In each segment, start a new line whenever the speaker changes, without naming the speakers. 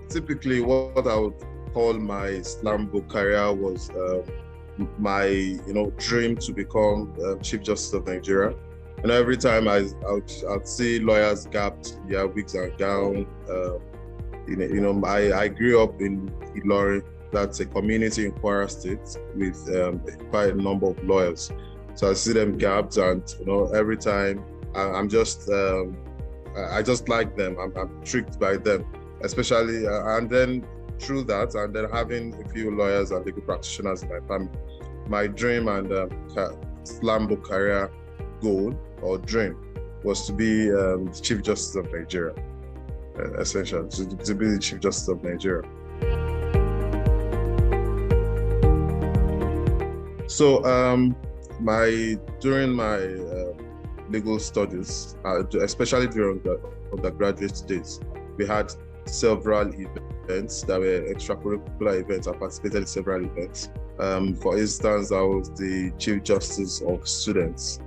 Typically what I would call my slam book career was my dream to become Chief Justice of Nigeria. And every time I'd see lawyers gapped their wigs and gown. I grew up in Ilorin. That's a community in Kwara State with quite a number of lawyers. So I see them gapped, and every time I just like them. I'm tricked by them, especially, and then through that, and then having a few lawyers and legal practitioners in my family. My dream and slam book career goal or dream was to be the Chief Justice of Nigeria, essentially, to be the Chief Justice of Nigeria. So during my legal studies, especially during the undergraduate days, we had several events that were extracurricular events. I participated in several events. For instance, I was the Chief Justice of Students.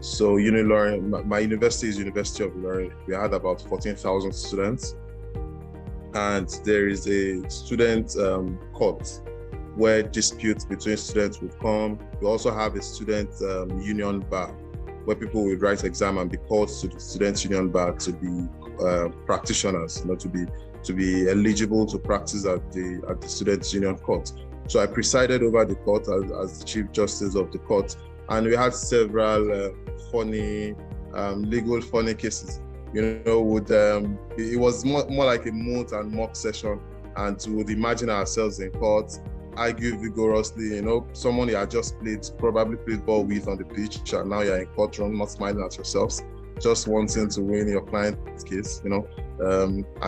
So Unilorin, my university is University of Ilorin. We had about 14,000 students, and there is a student court where disputes between students would come. We also have a student union bar where people will write exam and be called to the student union bar to be practitioners, to be eligible to practice at the student union court. So I presided over the court as the Chief Justice of the court, and we had several funny legal cases. It was more like a moot and mock session, and we would imagine ourselves in court, argue vigorously. Someone you had just probably played ball with on the pitch, and now you're in courtroom, not smiling at yourselves, just wanting to win your client's case. And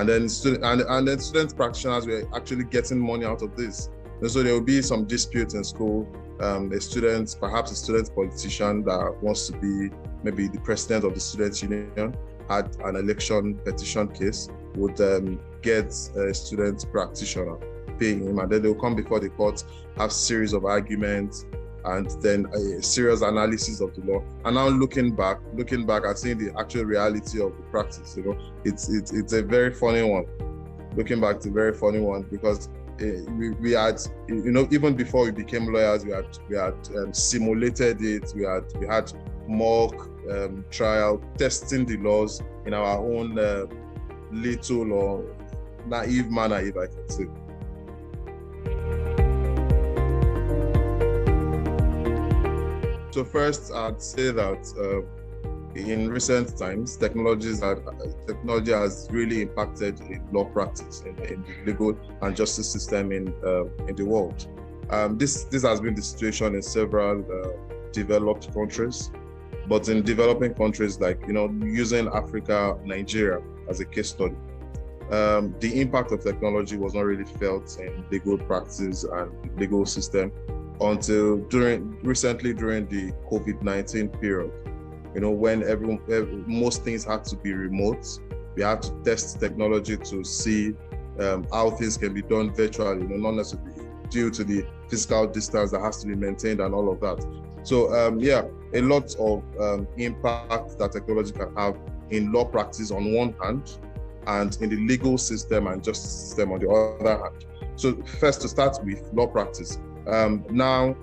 then student practitioners were actually getting money out of this. And so there will be some dispute in school. Perhaps a student politician that wants to be maybe the president of the student union had an election petition case, would get a student practitioner, paying him, and then they'll come before the court, have series of arguments, and then a serious analysis of the law. And now looking back and seeing the actual reality of the practice, it's a very funny one. Looking back, it's a very funny one, because we had, even before we became lawyers, we had simulated it. We had mock trial, testing the laws in our own little or naive manner, if I can say. So first, I'd say that in recent times, technology has really impacted in law practice, in the legal and justice system in the world. This has been the situation in several developed countries, but in developing countries, like using Africa, Nigeria as a case study, the impact of technology was not really felt in legal practice and legal system until recently during the COVID-19 period. When most things had to be remote, we had to test technology to see how things can be done virtually, not necessarily due to the physical distance that has to be maintained and all of that. So a lot of impact that technology can have in law practice on one hand, and in the legal system and justice system on the other hand. So first, to start with law practice. Now,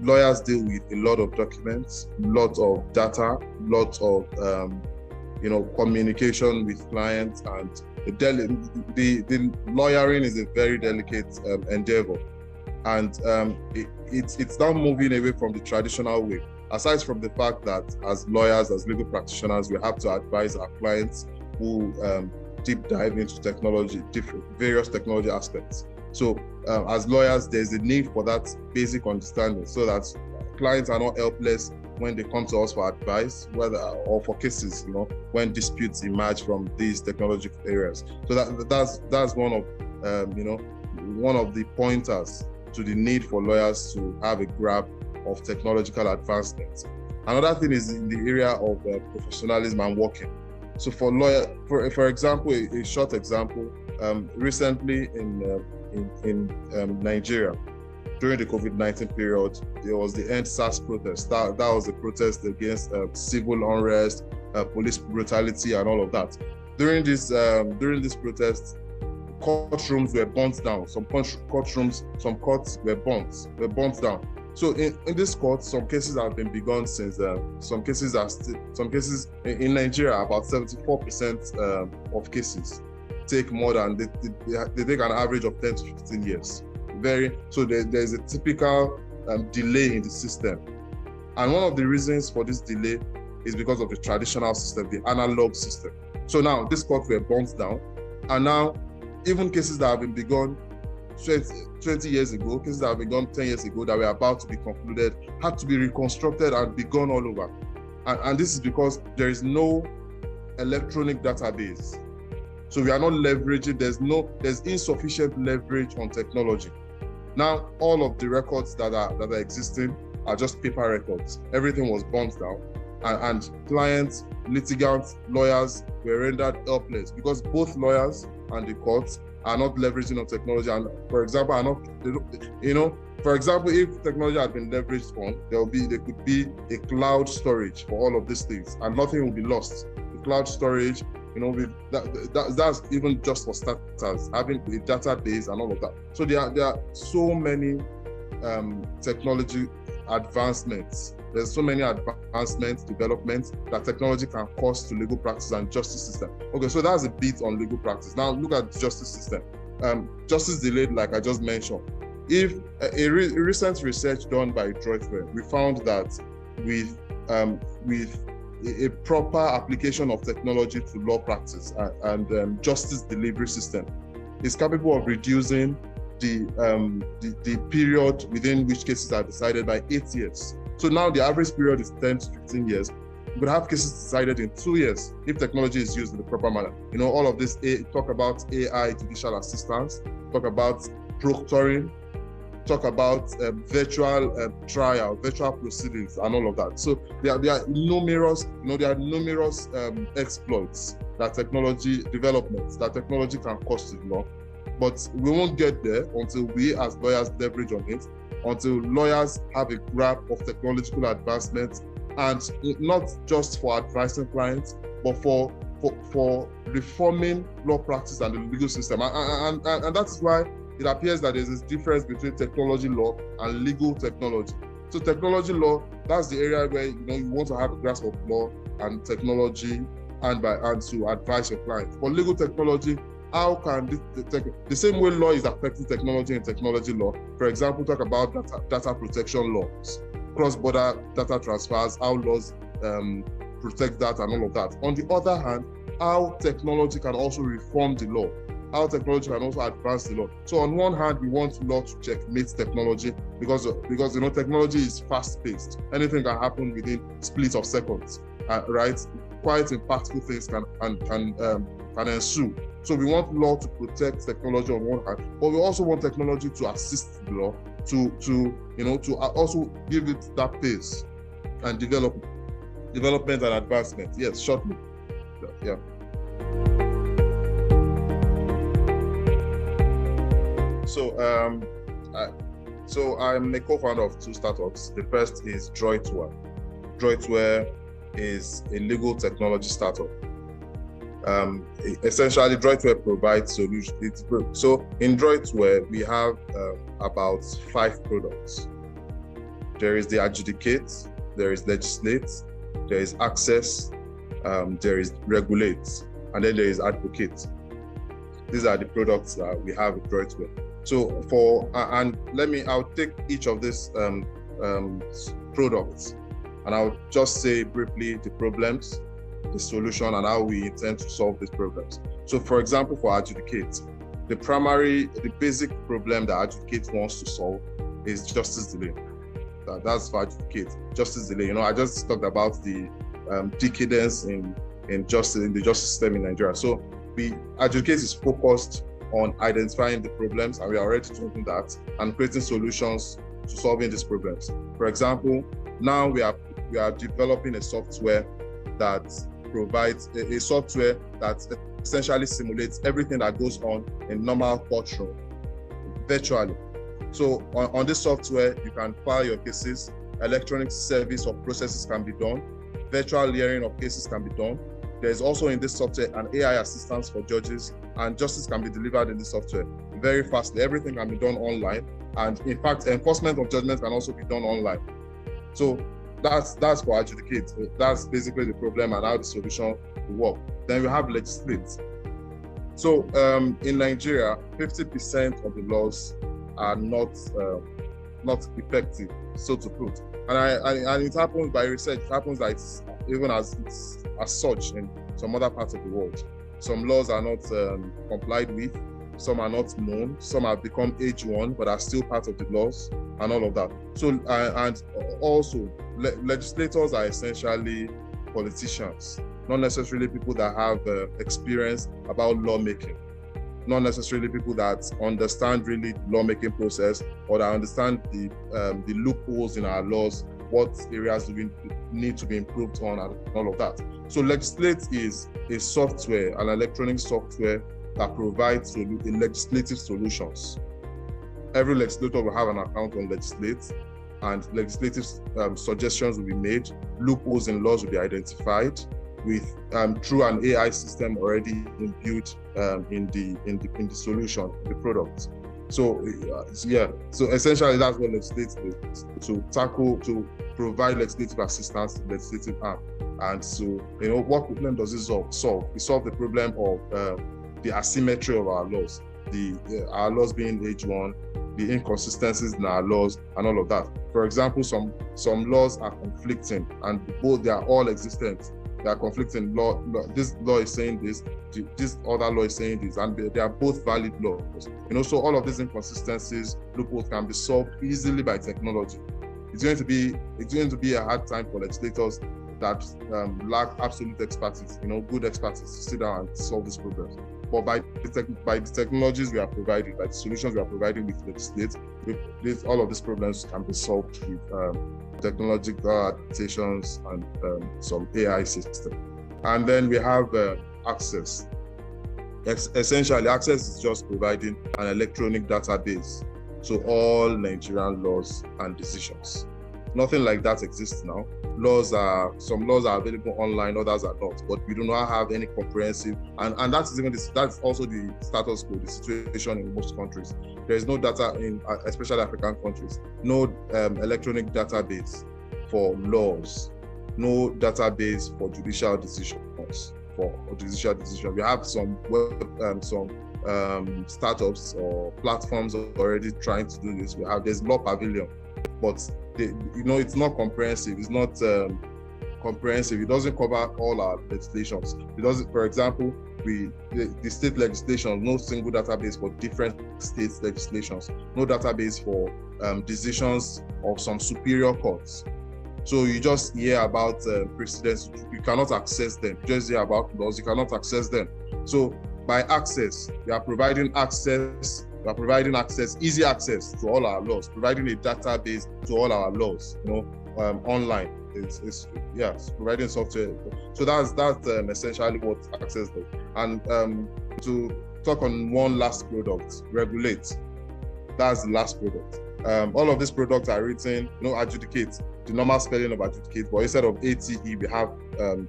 lawyers deal with a lot of documents, lot of data, lot of communication with clients, and the lawyering is a very delicate endeavor, and it's now moving away from the traditional way. Aside from the fact that as lawyers, as legal practitioners, we have to advise our clients who deep dive into technology, various technology aspects. So as lawyers, there's a need for that basic understanding, so that clients are not helpless when they come to us for advice, or for cases, when disputes emerge from these technological areas. So that's one of the pointers to the need for lawyers to have a grasp of technological advancements. Another thing is in the area of professionalism and working. So for lawyer, for example, a short example, recently in Nigeria, during the COVID-19 period, there was the End SARS protest. That was a protest against civil unrest, police brutality, and all of that. During this protest, courtrooms were burnt down. Some courtrooms, some courts were burnt down. So in this court, some cases have been begun since. Some cases in Nigeria, about 74% of cases take more than they take an average of 10 to 15 years. So there's a typical delay in the system, and one of the reasons for this delay is because of the traditional system, the analog system. So now this court were burnt down, and now even cases that have been begun 20 years ago, cases that have been begun 10 years ago that were about to be concluded, had to be reconstructed and begun all over. And this is because there is no electronic database. So we are not leveraging, there's insufficient leverage on technology. Now, all of the records that are existing are just paper records. Everything was burnt down, and clients, litigants, lawyers were rendered helpless because both lawyers and the courts are not leveraging on technology. And for example, if technology had been leveraged on, there could be a cloud storage for all of these things, and nothing will be lost. The cloud storage, that's even just for starters, having a database and all of that. So there are so many technology advancements. There's so many advancements, developments that technology can cause to legal practice and justice system. Okay, so that's a bit on legal practice. Now look at the justice system. Justice delayed, like I just mentioned. If a recent research done by Droitware, we found that with a proper application of technology to law practice and justice delivery system, is capable of reducing the period within which cases are decided by 8 years. So now the average period is 10 to 15 years. We could have cases decided in 2 years if technology is used in the proper manner. All of this, talk about AI judicial assistance, talk about proctoring, talk about virtual trial, virtual proceedings, and all of that. So there are numerous, exploits that technology developments that technology can cause to the law. But we won't get there until we as lawyers leverage on it, until lawyers have a grasp of technological advancements, and not just for advising clients, but for reforming law practice and the legal system. And that is why it appears that there's this difference between technology law and legal technology. So technology law, that's the area where you want to have a grasp of law and technology and to advise your clients. For legal technology, how can the same way law is affecting technology and technology law, for example, talk about data protection laws, cross-border data transfers, how laws protect that and all of that. On the other hand, how technology can also reform the law, how technology can also advance the law. So on one hand, we want law to checkmate technology because technology is fast-paced. Anything can happen within splits of seconds, right? Quite impactful things can ensue. So we want law to protect technology on one hand, but we also want technology to assist the law to also give it that pace and development and advancement. Yes, shortly. Yeah. So I'm a co-founder of 2 startups. The first is Droitware. Droitware is a legal technology startup. Essentially, Droitware provides solutions. So in Droitware, we have about 5 products. There is the adjudicate, there is legislate, there is access, there is regulate, and then there is advocate. These are the products that we have with Droitware. So I'll take each of these products, and I'll just say briefly the problems, the solution, and how we intend to solve these problems. So for example, for adjudicate, the basic problem that adjudicate wants to solve is justice delay. That's for adjudicate, justice delay. I just talked about the decadence in the justice system in Nigeria. So adjudicate is focused on identifying the problems, and we are already doing that, and creating solutions to solving these problems. For example, now we are developing a software that provides a software that essentially simulates everything that goes on in normal courtroom virtually. So on this software, you can file your cases, electronic service of processes can be done, virtual hearing of cases can be done. There's also in this software an AI assistance for judges and justice can be delivered in the software very fastly. Everything can be done online, and in fact, enforcement of judgment can also be done online. So that's for adjudicate. That's basically the problem and how the solution will work. Then we have legislate. So in Nigeria, 50% of the laws are not effective, so to put. And it happens by research. It happens that it's even as such in some other parts of the world. Some laws are not complied with, some are not known, some have become age one, but are still part of the laws and all of that. So, and also, legislators are essentially politicians, not necessarily people that have experience about lawmaking, not necessarily people that understand really the lawmaking process or that understand the loopholes in our laws, what areas do we need to be improved on, and all of that. So legislate is a software, an electronic software that provides legislative solutions. Every legislator will have an account on legislate, and legislative suggestions will be made. Loopholes in laws will be identified with through an AI system already imbued in the solution, the product. So so essentially that's what legislate is, to provide legislative assistance to the legislative arm. And so, what problem does it solve? It solves the problem of the asymmetry of our laws, our laws being age one, the inconsistencies in our laws, and all of that. For example, some laws are conflicting, and both they are all existent. They are conflicting. This law is saying this other law is saying this, and they are both valid laws. So all of these inconsistencies, loopholes can be solved easily by technology. It's going to be a hard time for legislators that lack absolute expertise, good expertise to sit down and solve these problems. But by the technologies we are providing, by the solutions we are providing with legislate, all of these problems can be solved with technological adaptations and some AI system. And then we have access. Essentially, access is just providing an electronic database to all Nigerian laws and decisions. Nothing like that exists now. Some laws are available online, others are not, but we do not have any comprehensive, and that's also the status quo, the situation in most countries. There is no data in, especially African countries, no electronic database for laws, no database for judicial decisions. We have some startups or platforms already trying to do this. There's Law Pavilion, but it's not comprehensive. It's not comprehensive. It doesn't cover all our legislations. It doesn't. For example, the state legislation, no single database for different states legislations, no database for decisions of some superior courts. So you just hear about precedents. You cannot access them. You just hear about laws. You cannot access them. So by access, we are providing access. We are providing easy access to all our laws, providing a database to all our laws, online. It's providing software. So that's essentially what access does. And to talk on one last product, regulate. That's the last product. All of these products are written, adjudicate, the normal spelling of adjudicate, but instead of ATE, we have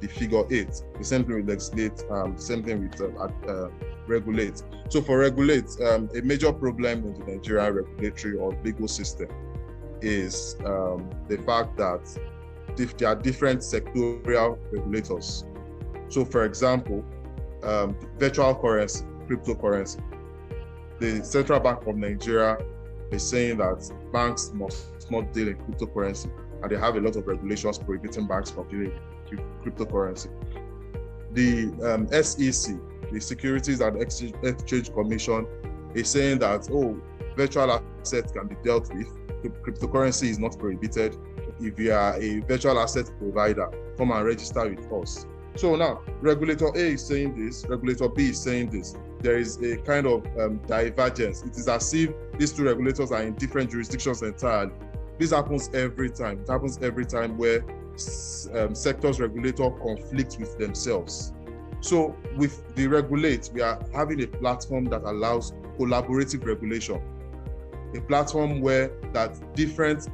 the figure 8. The same thing with legislate, the same thing with regulate. So for regulate, a major problem in the Nigerian regulatory or legal system is the fact that there are different sectorial regulators. So for example, virtual currency, cryptocurrency. The Central Bank of Nigeria is saying that banks must not deal in cryptocurrency, and they have a lot of regulations prohibiting banks from dealing in cryptocurrency. The SEC, the Securities and Exchange Commission, is saying that, virtual assets can be dealt with. Cryptocurrency is not prohibited. If you are a virtual asset provider, come and register with us. So now, regulator A is saying this, regulator B is saying this. There is a kind of divergence. It is as if these two regulators are in different jurisdictions entirely. This happens every time. It happens every time where sectors regulator conflicts with themselves. So with the regulate, we are having a platform that allows collaborative regulation. A platform where different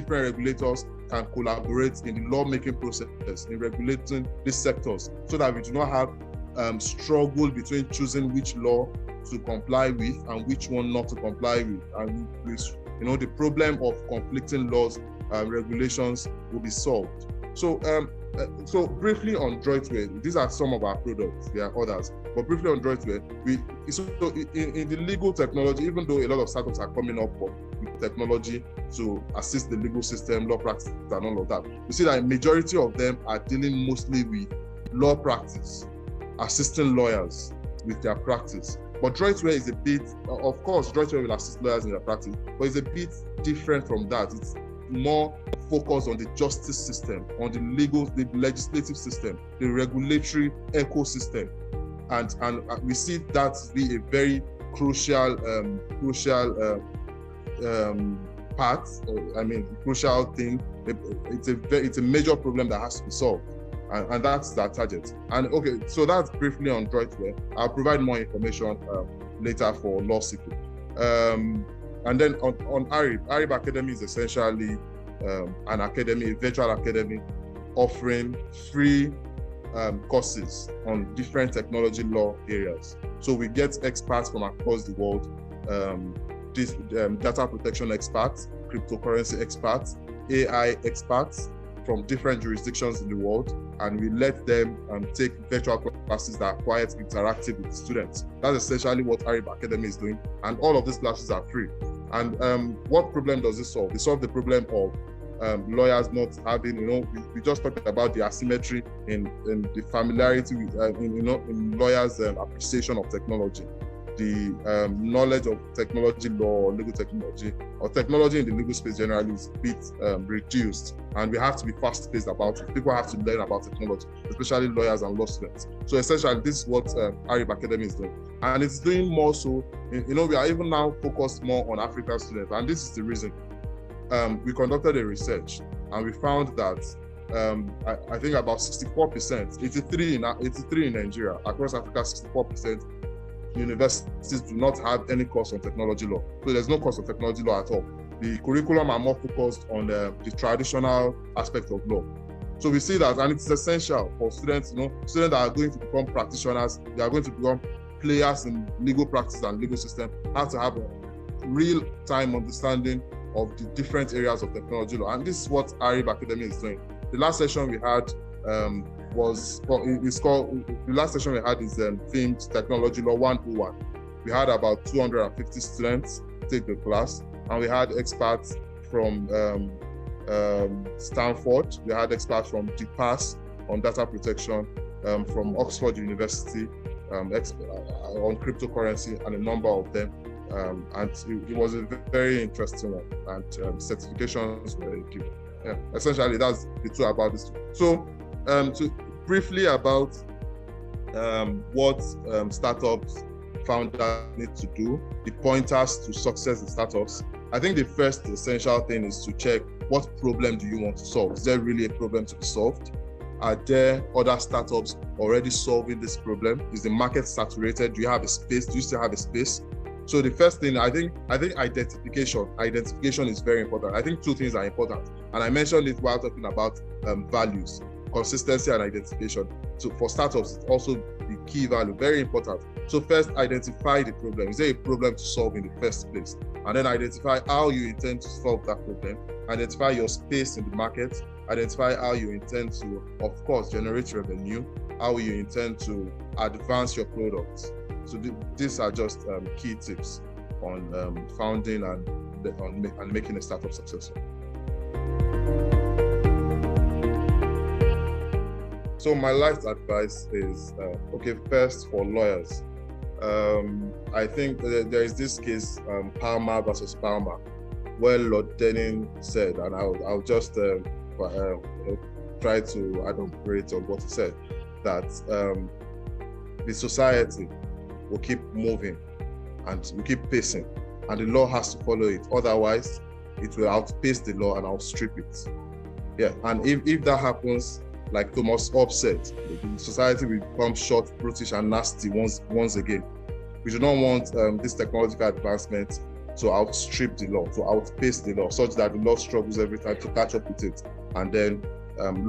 regulators can collaborate in the lawmaking process in regulating these sectors, so that we do not have struggle between choosing which law to comply with and which one not to comply with. And the problem of conflicting laws, regulations will be solved. So briefly on Droidware, these are some of our products. There are others, but briefly on Droidware, in the legal technology, even though a lot of startups are coming up with technology to assist the legal system, law practice, and all of that, you see that a majority of them are dealing mostly with law practice, assisting lawyers with their practice. But Droidware is a bit, of course, Droidware will assist lawyers in their practice, but it's a bit different from that. It's more focused on the justice system, on the legislative system, the regulatory ecosystem, and we see that to be a very crucial part. Crucial thing. It's a major problem that has to be solved, and that's that target. And okay, so that's briefly on Droidware. I'll provide more information later for LawSikho. And then on ARIB Academy is essentially an academy, a virtual academy, offering free courses on different technology law areas. So we get experts from across the world, data protection experts, cryptocurrency experts, AI experts from different jurisdictions in the world, and we let them take virtual classes that are quite interactive with the students. That's essentially what ARIB Academy is doing, and all of these classes are free. And what problem does this solve? It solves the problem of lawyers not having, we just talked about the asymmetry in the familiarity with, in lawyers' appreciation of technology, the knowledge of technology law, legal technology, or technology in the legal space generally is a bit reduced, and we have to be fast-paced about it. People have to learn about technology, especially lawyers and law students. So essentially, this is what ARIB Academy is doing, and it's doing more so. We are even now focused more on African students, and this is the reason. We conducted a research, and we found that I think about 64%, 83 in Nigeria, across Africa, 64% universities do not have any course on technology law. So there's no course of technology law at all. The curriculum are more focused on the traditional aspect of law. So we see that, and it's essential for students, students that are going to become practitioners, they are going to become players in legal practice and legal system, have to have a real-time understanding of the different areas of technology law. And this is what ARIB Academy is doing. The last session we had is themed Technology Law 101. We had about 250 students take the class, and we had experts from Stanford, we had experts from DPAS on data protection, from Oxford University on cryptocurrency, and a number of them. And it was a very interesting one, and certifications were given. Yeah, essentially that's the two about this. So briefly about what startups founders need to do, the pointers to success in startups. I think the first essential thing is to check, what problem do you want to solve? Is there really a problem to be solved? Are there other startups already solving this problem? Is the market saturated? Do you have a space? Do you still have a space? So the first thing, I think identification is very important. I think two things are important, and I mentioned it while talking about values, consistency and identification. So for startups, it's also the key value, very important. So first, identify the problem. Is there a problem to solve in the first place? And then identify how you intend to solve that problem. Identify your space in the market. Identify how you intend to, of course, generate revenue. How you intend to advance your products. So these are just key tips on founding and making a startup successful. So my last advice is, first for lawyers. I think there is this case, Palmer versus Palmer, where Lord Denning said, and I'll just try to elaborate on what he said, that the society will keep moving and will keep pacing, and the law has to follow it. Otherwise, it will outpace the law and outstrip it. Yeah, and if that happens, like Thomas Hobbes said, the society will become short, brutish, and nasty once again. We do not want this technological advancement to outstrip the law, to outpace the law, such that the law struggles every time to catch up with it, and then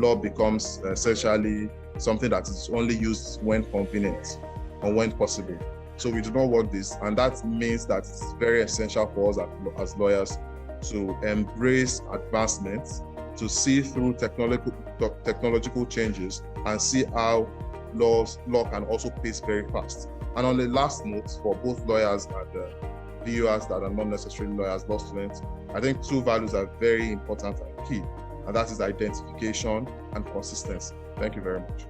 law becomes essentially something that is only used when convenient or when possible. So we do not want this, and that means that it's very essential for us as lawyers to embrace advancements, to see through technological changes, and see how law can also pace very fast. And on the last note, for both lawyers and viewers that are not necessarily lawyers, law students, I think two values are very important and key, and that is identification and consistency. Thank you very much.